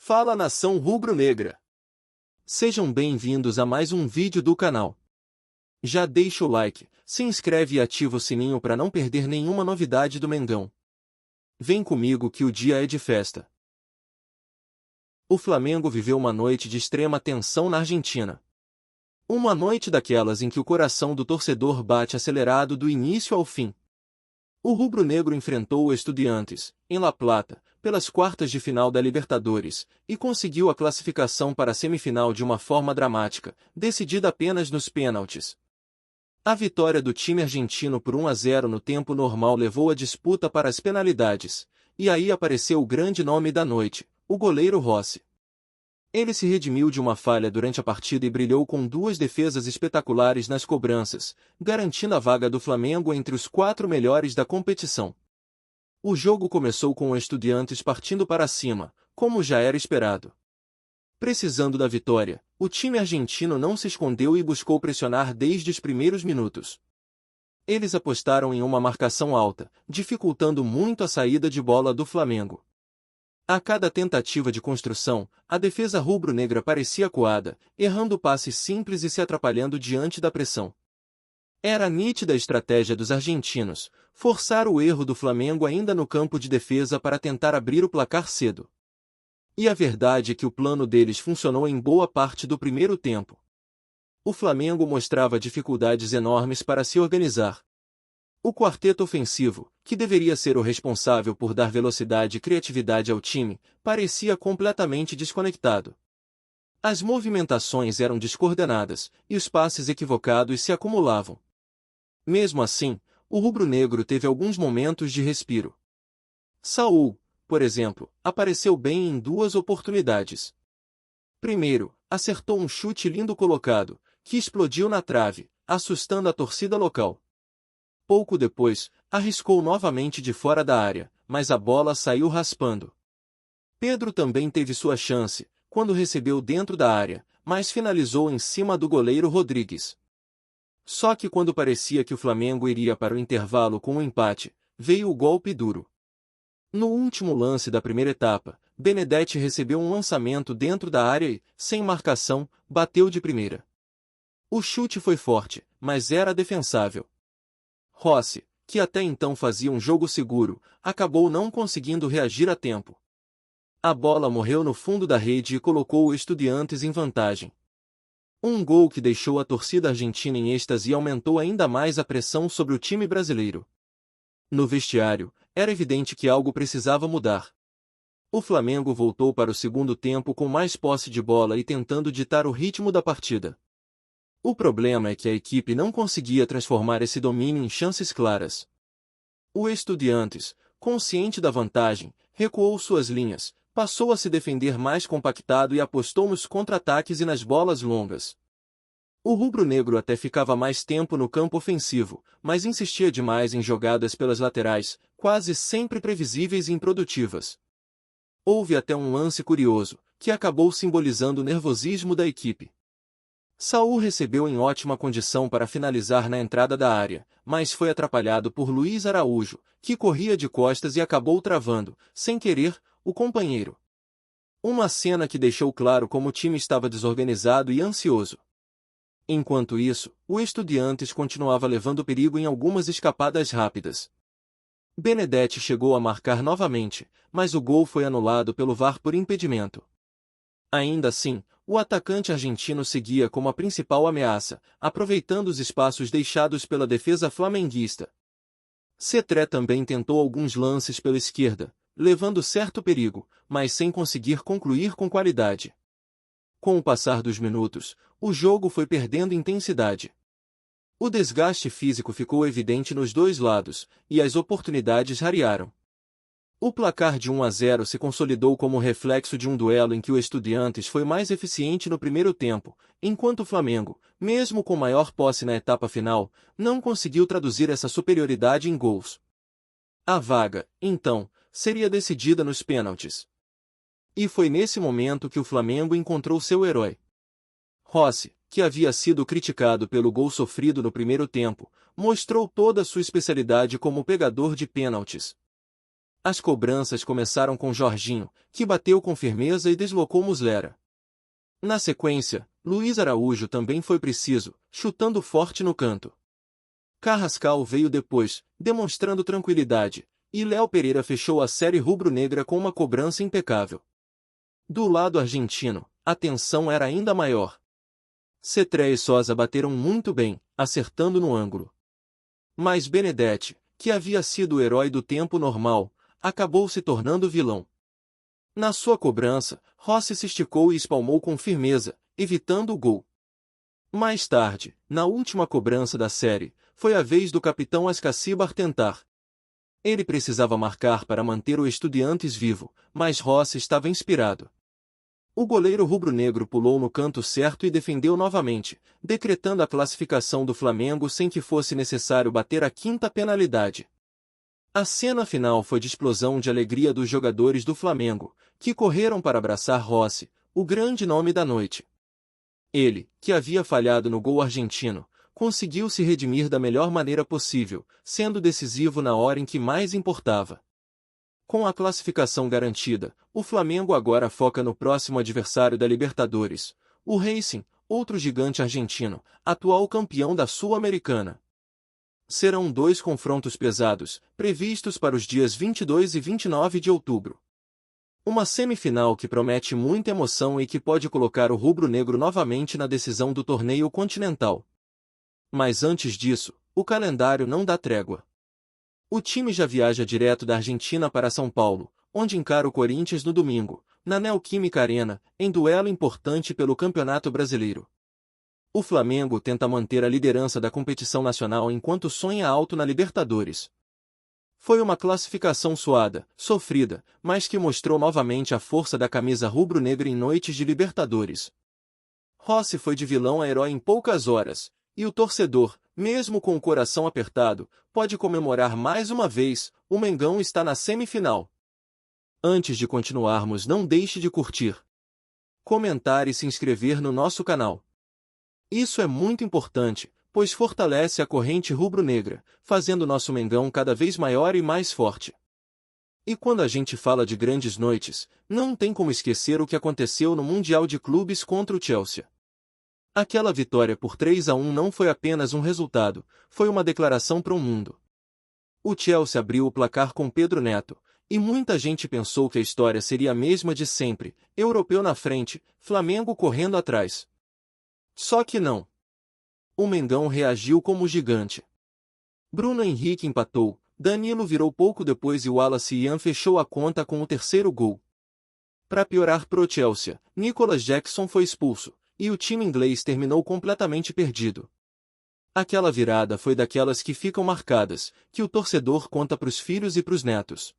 Fala nação rubro-negra! Sejam bem-vindos a mais um vídeo do canal. Já deixa o like, se inscreve e ativa o sininho para não perder nenhuma novidade do Mengão. Vem comigo que o dia é de festa. O Flamengo viveu uma noite de extrema tensão na Argentina. Uma noite daquelas em que o coração do torcedor bate acelerado do início ao fim. O rubro-negro enfrentou o Estudiantes, em La Plata, pelas quartas de final da Libertadores, e conseguiu a classificação para a semifinal de uma forma dramática, decidida apenas nos pênaltis. A vitória do time argentino por 1-0 no tempo normal levou a disputa para as penalidades, e aí apareceu o grande nome da noite, o goleiro Rossi. Ele se redimiu de uma falha durante a partida e brilhou com duas defesas espetaculares nas cobranças, garantindo a vaga do Flamengo entre os 4 melhores da competição. O jogo começou com o Estudiantes partindo para cima, como já era esperado. Precisando da vitória, o time argentino não se escondeu e buscou pressionar desde os primeiros minutos. Eles apostaram em uma marcação alta, dificultando muito a saída de bola do Flamengo. A cada tentativa de construção, a defesa rubro-negra parecia acuada, errando passes simples e se atrapalhando diante da pressão. Era nítida a estratégia dos argentinos, forçar o erro do Flamengo ainda no campo de defesa para tentar abrir o placar cedo. E a verdade é que o plano deles funcionou em boa parte do primeiro tempo. O Flamengo mostrava dificuldades enormes para se organizar. O quarteto ofensivo, que deveria ser o responsável por dar velocidade e criatividade ao time, parecia completamente desconectado. As movimentações eram descoordenadas, e os passes equivocados se acumulavam. Mesmo assim, o rubro-negro teve alguns momentos de respiro. Saúl, por exemplo, apareceu bem em 2 oportunidades. Primeiro, acertou um chute lindo colocado, que explodiu na trave, assustando a torcida local. Pouco depois, arriscou novamente de fora da área, mas a bola saiu raspando. Pedro também teve sua chance, quando recebeu dentro da área, mas finalizou em cima do goleiro Rodrigues. Só que quando parecia que o Flamengo iria para o intervalo com um empate, veio o golpe duro. No último lance da primeira etapa, Benedetti recebeu um lançamento dentro da área e, sem marcação, bateu de primeira. O chute foi forte, mas era defensável. Rossi, que até então fazia um jogo seguro, acabou não conseguindo reagir a tempo. A bola morreu no fundo da rede e colocou o Estudiantes em vantagem. Um gol que deixou a torcida argentina em êxtase e aumentou ainda mais a pressão sobre o time brasileiro. No vestiário, era evidente que algo precisava mudar. O Flamengo voltou para o segundo tempo com mais posse de bola e tentando ditar o ritmo da partida. O problema é que a equipe não conseguia transformar esse domínio em chances claras. O Estudiantes, consciente da vantagem, recuou suas linhas, passou a se defender mais compactado e apostou nos contra-ataques e nas bolas longas. O rubro-negro até ficava mais tempo no campo ofensivo, mas insistia demais em jogadas pelas laterais, quase sempre previsíveis e improdutivas. Houve até um lance curioso, que acabou simbolizando o nervosismo da equipe. Saúl recebeu em ótima condição para finalizar na entrada da área, mas foi atrapalhado por Luiz Araújo, que corria de costas e acabou travando, sem querer, o companheiro. Uma cena que deixou claro como o time estava desorganizado e ansioso. Enquanto isso, o Estudiantes continuava levando perigo em algumas escapadas rápidas. Benedetti chegou a marcar novamente, mas o gol foi anulado pelo VAR por impedimento. Ainda assim, o atacante argentino seguia como a principal ameaça, aproveitando os espaços deixados pela defesa flamenguista. Cetré também tentou alguns lances pela esquerda, levando certo perigo, mas sem conseguir concluir com qualidade. Com o passar dos minutos, o jogo foi perdendo intensidade. O desgaste físico ficou evidente nos dois lados, e as oportunidades rarearam. O placar de 1-0 se consolidou como reflexo de um duelo em que o Estudiantes foi mais eficiente no primeiro tempo, enquanto o Flamengo, mesmo com maior posse na etapa final, não conseguiu traduzir essa superioridade em gols. A vaga, então, seria decidida nos pênaltis. E foi nesse momento que o Flamengo encontrou seu herói. Rossi, que havia sido criticado pelo gol sofrido no primeiro tempo, mostrou toda a sua especialidade como pegador de pênaltis. As cobranças começaram com Jorginho, que bateu com firmeza e deslocou Muslera. Na sequência, Luiz Araújo também foi preciso, chutando forte no canto. Carrascal veio depois, demonstrando tranquilidade, e Léo Pereira fechou a série rubro-negra com uma cobrança impecável. Do lado argentino, a tensão era ainda maior. Cetré e Sosa bateram muito bem, acertando no ângulo. Mas Benedetti, que havia sido o herói do tempo normal, acabou se tornando vilão. Na sua cobrança, Rossi se esticou e espalmou com firmeza, evitando o gol. Mais tarde, na última cobrança da série, foi a vez do capitão Ascacibar tentar. Ele precisava marcar para manter o Estudiantes vivo, mas Rossi estava inspirado. O goleiro rubro-negro pulou no canto certo e defendeu novamente, decretando a classificação do Flamengo sem que fosse necessário bater a quinta penalidade. A cena final foi de explosão de alegria dos jogadores do Flamengo, que correram para abraçar Rossi, o grande nome da noite. Ele, que havia falhado no gol argentino, conseguiu se redimir da melhor maneira possível, sendo decisivo na hora em que mais importava. Com a classificação garantida, o Flamengo agora foca no próximo adversário da Libertadores, o Racing, outro gigante argentino, atual campeão da Sul-Americana. Serão 2 confrontos pesados, previstos para os dias 22 e 29 de outubro. Uma semifinal que promete muita emoção e que pode colocar o rubro-negro novamente na decisão do torneio continental. Mas antes disso, o calendário não dá trégua. O time já viaja direto da Argentina para São Paulo, onde encara o Corinthians no domingo, na Neoquímica Arena, em duelo importante pelo Campeonato Brasileiro. O Flamengo tenta manter a liderança da competição nacional enquanto sonha alto na Libertadores. Foi uma classificação suada, sofrida, mas que mostrou novamente a força da camisa rubro-negra em noites de Libertadores. Rossi foi de vilão a herói em poucas horas, e o torcedor, mesmo com o coração apertado, pode comemorar mais uma vez, o Mengão está na semifinal. Antes de continuarmos, não deixe de curtir, comentar e se inscrever no nosso canal. Isso é muito importante, pois fortalece a corrente rubro-negra, fazendo nosso Mengão cada vez maior e mais forte. E quando a gente fala de grandes noites, não tem como esquecer o que aconteceu no Mundial de Clubes contra o Chelsea. Aquela vitória por 3-1 não foi apenas um resultado, foi uma declaração para o mundo. O Chelsea abriu o placar com Pedro Neto, e muita gente pensou que a história seria a mesma de sempre, europeu na frente, Flamengo correndo atrás. Só que não. O Mengão reagiu como gigante. Bruno Henrique empatou, Danilo virou pouco depois e o Wallace Ian fechou a conta com o terceiro gol. Para piorar pro Chelsea, Nicolas Jackson foi expulso, e o time inglês terminou completamente perdido. Aquela virada foi daquelas que ficam marcadas, que o torcedor conta pros filhos e pros netos.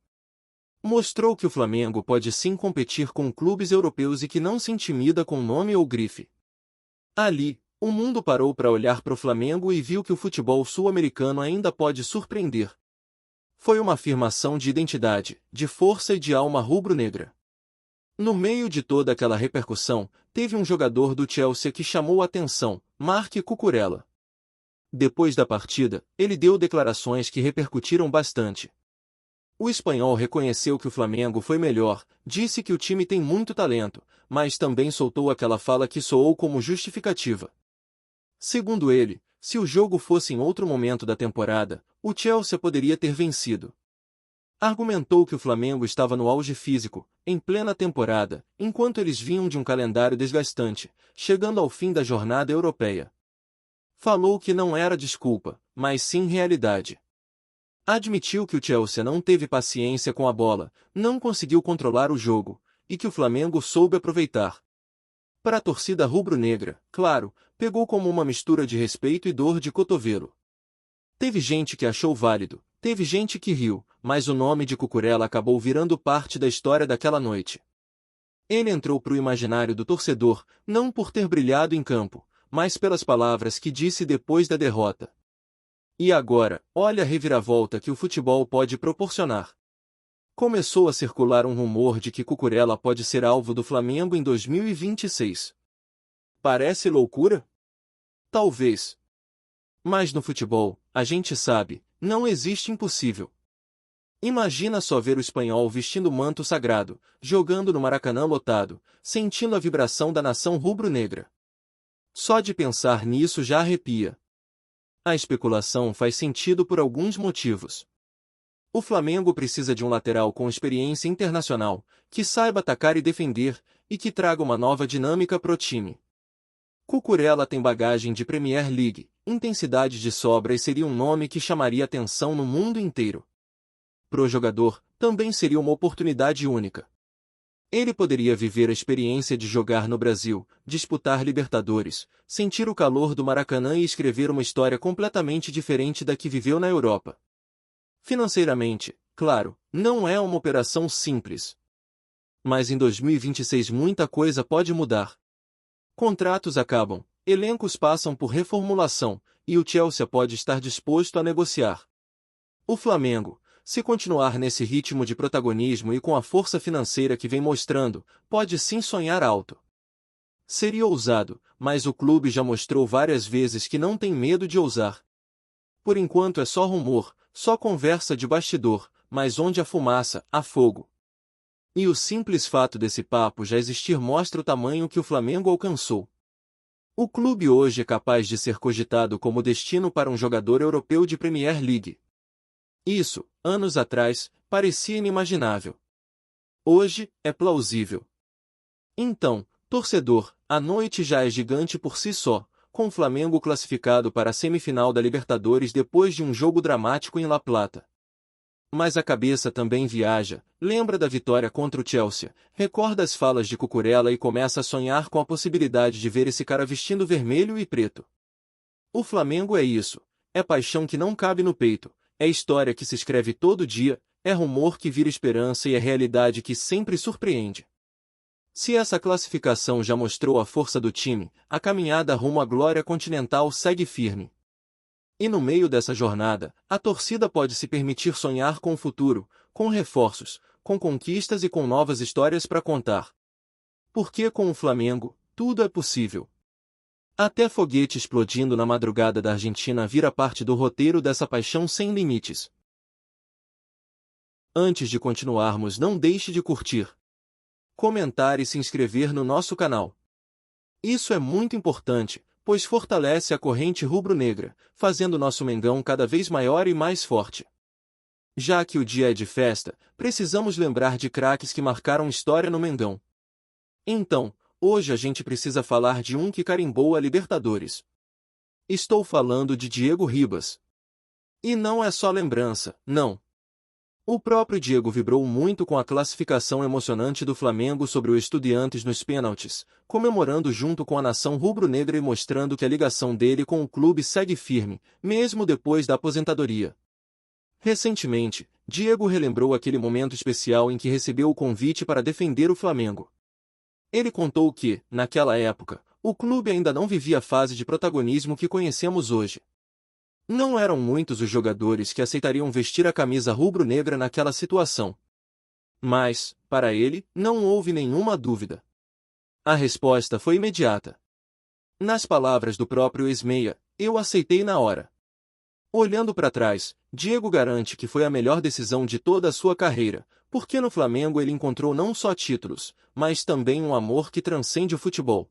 Mostrou que o Flamengo pode sim competir com clubes europeus e que não se intimida com nome ou grife. Ali, o mundo parou para olhar para o Flamengo e viu que o futebol sul-americano ainda pode surpreender. Foi uma afirmação de identidade, de força e de alma rubro-negra. No meio de toda aquela repercussão, teve um jogador do Chelsea que chamou a atenção, Marc Cucurella. Depois da partida, ele deu declarações que repercutiram bastante. O espanhol reconheceu que o Flamengo foi melhor, disse que o time tem muito talento, mas também soltou aquela fala que soou como justificativa. Segundo ele, se o jogo fosse em outro momento da temporada, o Chelsea poderia ter vencido. Argumentou que o Flamengo estava no auge físico, em plena temporada, enquanto eles vinham de um calendário desgastante, chegando ao fim da jornada europeia. Falou que não era desculpa, mas sim realidade. Admitiu que o Chelsea não teve paciência com a bola, não conseguiu controlar o jogo, e que o Flamengo soube aproveitar. Para a torcida rubro-negra, claro, pegou como uma mistura de respeito e dor de cotovelo. Teve gente que achou válido, teve gente que riu, mas o nome de Cucurella acabou virando parte da história daquela noite. Ele entrou para o imaginário do torcedor, não por ter brilhado em campo, mas pelas palavras que disse depois da derrota. E agora, olha a reviravolta que o futebol pode proporcionar. Começou a circular um rumor de que Cucurella pode ser alvo do Flamengo em 2026. Parece loucura? Talvez. Mas no futebol, a gente sabe, não existe impossível. Imagina só ver o espanhol vestindo o manto sagrado, jogando no Maracanã lotado, sentindo a vibração da nação rubro-negra. Só de pensar nisso já arrepia. A especulação faz sentido por alguns motivos. O Flamengo precisa de um lateral com experiência internacional, que saiba atacar e defender, e que traga uma nova dinâmica pro time. Cucurella tem bagagem de Premier League, intensidade de sobra e seria um nome que chamaria atenção no mundo inteiro. Pro jogador, também seria uma oportunidade única. Ele poderia viver a experiência de jogar no Brasil, disputar Libertadores, sentir o calor do Maracanã e escrever uma história completamente diferente da que viveu na Europa. Financeiramente, claro, não é uma operação simples. Mas em 2026 muita coisa pode mudar. Contratos acabam, elencos passam por reformulação, e o Chelsea pode estar disposto a negociar. O Flamengo, se continuar nesse ritmo de protagonismo e com a força financeira que vem mostrando, pode sim sonhar alto. Seria ousado, mas o clube já mostrou várias vezes que não tem medo de ousar. Por enquanto é só rumor, só conversa de bastidor, mas onde há fumaça, há fogo. E o simples fato desse papo já existir mostra o tamanho que o Flamengo alcançou. O clube hoje é capaz de ser cogitado como destino para um jogador europeu de Premier League. Isso, anos atrás, parecia inimaginável. Hoje, é plausível. Então, torcedor, a noite já é gigante por si só, com o Flamengo classificado para a semifinal da Libertadores depois de um jogo dramático em La Plata. Mas a cabeça também viaja, lembra da vitória contra o Chelsea, recorda as falas de Cucurella e começa a sonhar com a possibilidade de ver esse cara vestindo vermelho e preto. O Flamengo é isso, é paixão que não cabe no peito, é história que se escreve todo dia, é rumor que vira esperança e é realidade que sempre surpreende. Se essa classificação já mostrou a força do time, a caminhada rumo à glória continental segue firme. E no meio dessa jornada, a torcida pode se permitir sonhar com o futuro, com reforços, com conquistas e com novas histórias para contar. Porque com o Flamengo, tudo é possível. Até foguete explodindo na madrugada da Argentina vira parte do roteiro dessa paixão sem limites. Antes de continuarmos, não deixe de curtir, comentar e se inscrever no nosso canal. Isso é muito importante, pois fortalece a corrente rubro-negra, fazendo nosso Mengão cada vez maior e mais forte. Já que o dia é de festa, precisamos lembrar de craques que marcaram história no Mengão. Então, hoje a gente precisa falar de um que carimbou a Libertadores. Estou falando de Diego Ribas. E não é só lembrança, não. O próprio Diego vibrou muito com a classificação emocionante do Flamengo sobre o Estudiantes nos pênaltis, comemorando junto com a nação rubro-negra e mostrando que a ligação dele com o clube segue firme, mesmo depois da aposentadoria. Recentemente, Diego relembrou aquele momento especial em que recebeu o convite para defender o Flamengo. Ele contou que, naquela época, o clube ainda não vivia a fase de protagonismo que conhecemos hoje. Não eram muitos os jogadores que aceitariam vestir a camisa rubro-negra naquela situação. Mas, para ele, não houve nenhuma dúvida. A resposta foi imediata. Nas palavras do próprio ex-meia, eu aceitei na hora. Olhando para trás, Diego garante que foi a melhor decisão de toda a sua carreira, porque no Flamengo ele encontrou não só títulos, mas também um amor que transcende o futebol.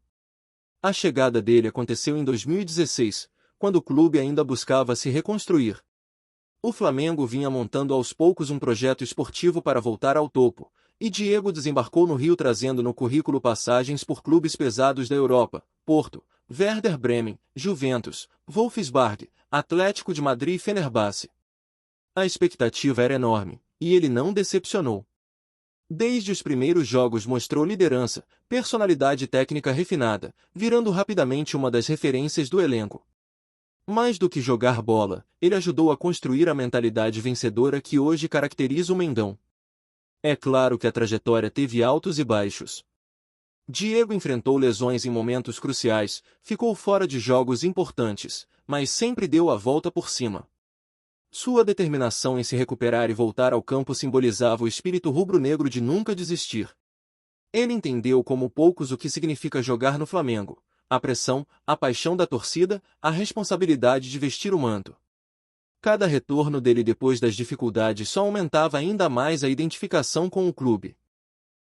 A chegada dele aconteceu em 2016, quando o clube ainda buscava se reconstruir. O Flamengo vinha montando aos poucos um projeto esportivo para voltar ao topo, e Diego desembarcou no Rio trazendo no currículo passagens por clubes pesados da Europa, Porto, Werder Bremen, Juventus, Wolfsburg, Atlético de Madrid e Fenerbahçe. A expectativa era enorme, e ele não decepcionou. Desde os primeiros jogos mostrou liderança, personalidade técnica refinada, virando rapidamente uma das referências do elenco. Mais do que jogar bola, ele ajudou a construir a mentalidade vencedora que hoje caracteriza o Mengão. É claro que a trajetória teve altos e baixos. Diego enfrentou lesões em momentos cruciais, ficou fora de jogos importantes, mas sempre deu a volta por cima. Sua determinação em se recuperar e voltar ao campo simbolizava o espírito rubro-negro de nunca desistir. Ele entendeu como poucos o que significa jogar no Flamengo. A pressão, a paixão da torcida, a responsabilidade de vestir o manto. Cada retorno dele depois das dificuldades só aumentava ainda mais a identificação com o clube.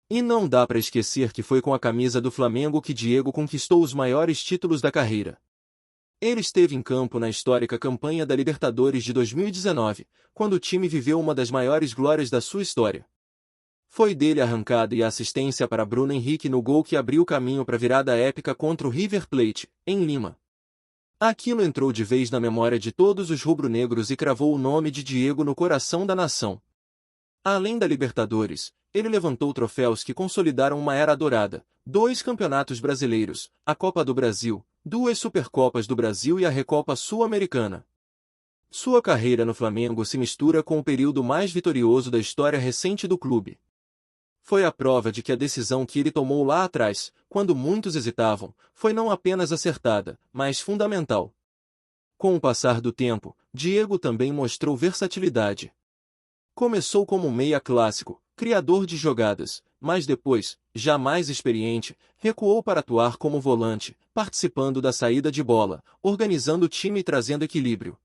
E não dá para esquecer que foi com a camisa do Flamengo que Diego conquistou os maiores títulos da carreira. Ele esteve em campo na histórica campanha da Libertadores de 2019, quando o time viveu uma das maiores glórias da sua história. Foi dele a arrancada e a assistência para Bruno Henrique no gol que abriu o caminho para a virada épica contra o River Plate, em Lima. Aquilo entrou de vez na memória de todos os rubro-negros e cravou o nome de Diego no coração da nação. Além da Libertadores, ele levantou troféus que consolidaram uma era dourada: 2 campeonatos brasileiros, a Copa do Brasil, 2 Supercopas do Brasil e a Recopa Sul-Americana. Sua carreira no Flamengo se mistura com o período mais vitorioso da história recente do clube. Foi a prova de que a decisão que ele tomou lá atrás, quando muitos hesitavam, foi não apenas acertada, mas fundamental. Com o passar do tempo, Diego também mostrou versatilidade. Começou como meia clássico, criador de jogadas, mas depois, já mais experiente, recuou para atuar como volante, participando da saída de bola, organizando o time e trazendo equilíbrio.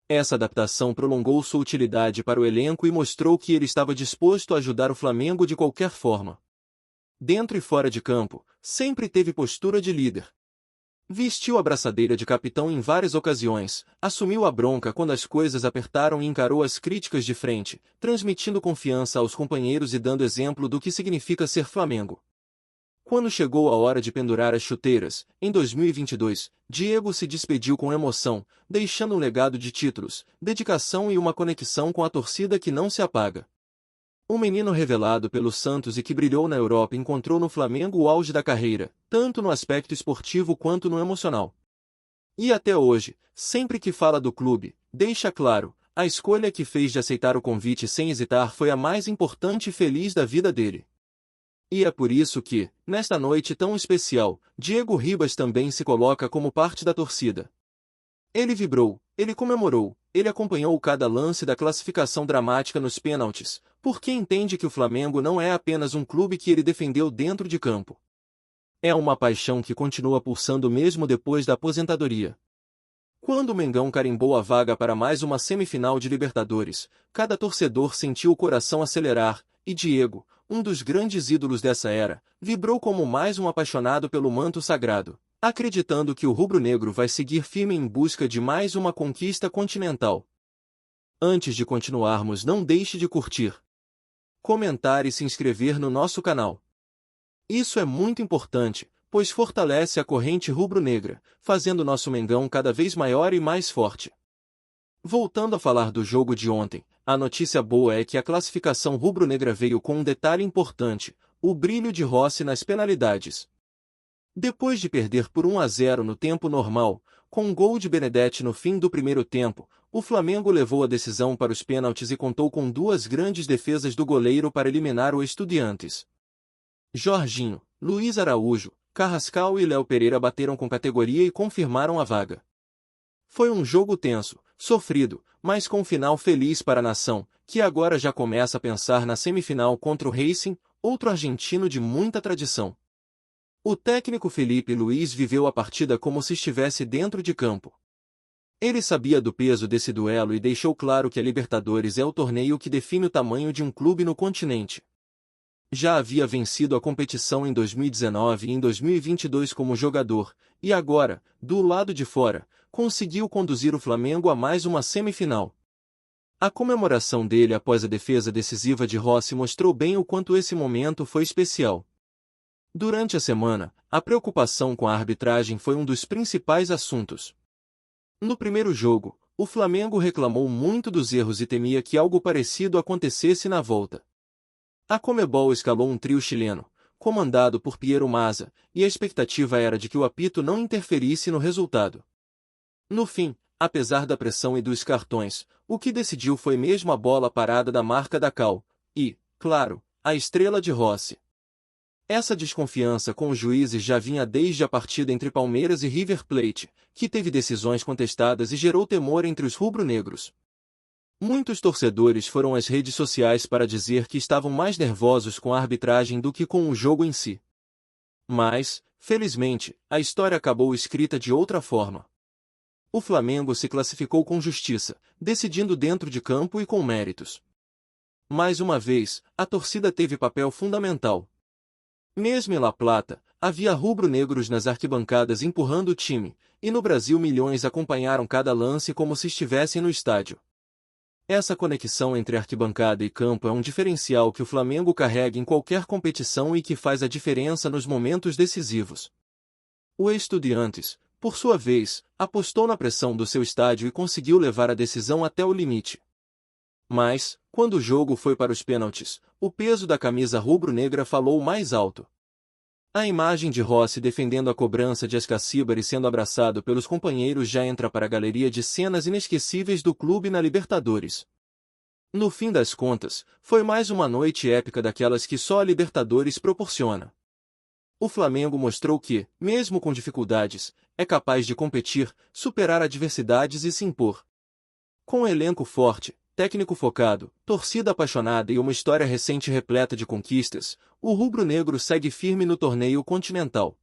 Essa adaptação prolongou sua utilidade para o elenco e mostrou que ele estava disposto a ajudar o Flamengo de qualquer forma. Dentro e fora de campo, sempre teve postura de líder. Vestiu a braçadeira de capitão em várias ocasiões, assumiu a bronca quando as coisas apertaram e encarou as críticas de frente, transmitindo confiança aos companheiros e dando exemplo do que significa ser Flamengo. Quando chegou a hora de pendurar as chuteiras, em 2022, Diego se despediu com emoção, deixando um legado de títulos, dedicação e uma conexão com a torcida que não se apaga. O menino revelado pelo Santos e que brilhou na Europa encontrou no Flamengo o auge da carreira, tanto no aspecto esportivo quanto no emocional. E até hoje, sempre que fala do clube, deixa claro, a escolha que fez de aceitar o convite sem hesitar foi a mais importante e feliz da vida dele. E é por isso que, nesta noite tão especial, Diego Ribas também se coloca como parte da torcida. Ele vibrou, ele comemorou, ele acompanhou cada lance da classificação dramática nos pênaltis, porque entende que o Flamengo não é apenas um clube que ele defendeu dentro de campo. É uma paixão que continua pulsando mesmo depois da aposentadoria. Quando o Mengão carimbou a vaga para mais uma semifinal de Libertadores, cada torcedor sentiu o coração acelerar, e Diego, um dos grandes ídolos dessa era, vibrou como mais um apaixonado pelo manto sagrado, acreditando que o rubro-negro vai seguir firme em busca de mais uma conquista continental. Antes de continuarmos, não deixe de curtir, comentar e se inscrever no nosso canal. Isso é muito importante, pois fortalece a corrente rubro-negra, fazendo nosso Mengão cada vez maior e mais forte. Voltando a falar do jogo de ontem, a notícia boa é que a classificação rubro-negra veio com um detalhe importante: o brilho de Rossi nas penalidades. Depois de perder por 1-0 no tempo normal, com um gol de Benedetti no fim do primeiro tempo, o Flamengo levou a decisão para os pênaltis e contou com 2 grandes defesas do goleiro para eliminar o Estudiantes. Jorginho, Luiz Araújo, Carrascal e Léo Pereira bateram com categoria e confirmaram a vaga. Foi um jogo tenso, sofrido, mas com um final feliz para a nação, que agora já começa a pensar na semifinal contra o Racing, outro argentino de muita tradição. O técnico Felipe Luiz viveu a partida como se estivesse dentro de campo. Ele sabia do peso desse duelo e deixou claro que a Libertadores é o torneio que define o tamanho de um clube no continente. Já havia vencido a competição em 2019 e em 2022 como jogador, e agora, do lado de fora, conseguiu conduzir o Flamengo a mais uma semifinal. A comemoração dele após a defesa decisiva de Rossi mostrou bem o quanto esse momento foi especial. Durante a semana, a preocupação com a arbitragem foi um dos principais assuntos. No primeiro jogo, o Flamengo reclamou muito dos erros e temia que algo parecido acontecesse na volta. A Conmebol escalou um trio chileno, comandado por Piero Mazza, e a expectativa era de que o apito não interferisse no resultado. No fim, apesar da pressão e dos cartões, o que decidiu foi mesmo a bola parada da marca da Cal, e, claro, a estrela de Rossi. Essa desconfiança com os juízes já vinha desde a partida entre Palmeiras e River Plate, que teve decisões contestadas e gerou temor entre os rubro-negros. Muitos torcedores foram às redes sociais para dizer que estavam mais nervosos com a arbitragem do que com o jogo em si. Mas, felizmente, a história acabou escrita de outra forma. O Flamengo se classificou com justiça, decidindo dentro de campo e com méritos. Mais uma vez, a torcida teve papel fundamental. Mesmo em La Plata, havia rubro-negros nas arquibancadas empurrando o time, e no Brasil milhões acompanharam cada lance como se estivessem no estádio. Essa conexão entre arquibancada e campo é um diferencial que o Flamengo carrega em qualquer competição e que faz a diferença nos momentos decisivos. O Estudiantes, por sua vez, apostou na pressão do seu estádio e conseguiu levar a decisão até o limite. Mas, quando o jogo foi para os pênaltis, o peso da camisa rubro-negra falou mais alto. A imagem de Rossi defendendo a cobrança de Ascacíbari sendo abraçado pelos companheiros já entra para a galeria de cenas inesquecíveis do clube na Libertadores. No fim das contas, foi mais uma noite épica daquelas que só a Libertadores proporciona. O Flamengo mostrou que, mesmo com dificuldades, é capaz de competir, superar adversidades e se impor. Com um elenco forte, técnico focado, torcida apaixonada e uma história recente repleta de conquistas, o rubro-negro segue firme no torneio continental.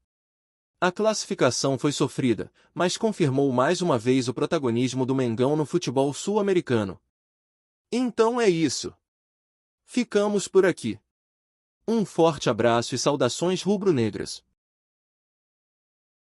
A classificação foi sofrida, mas confirmou mais uma vez o protagonismo do Mengão no futebol sul-americano. Então é isso. Ficamos por aqui. Um forte abraço e saudações rubro-negras.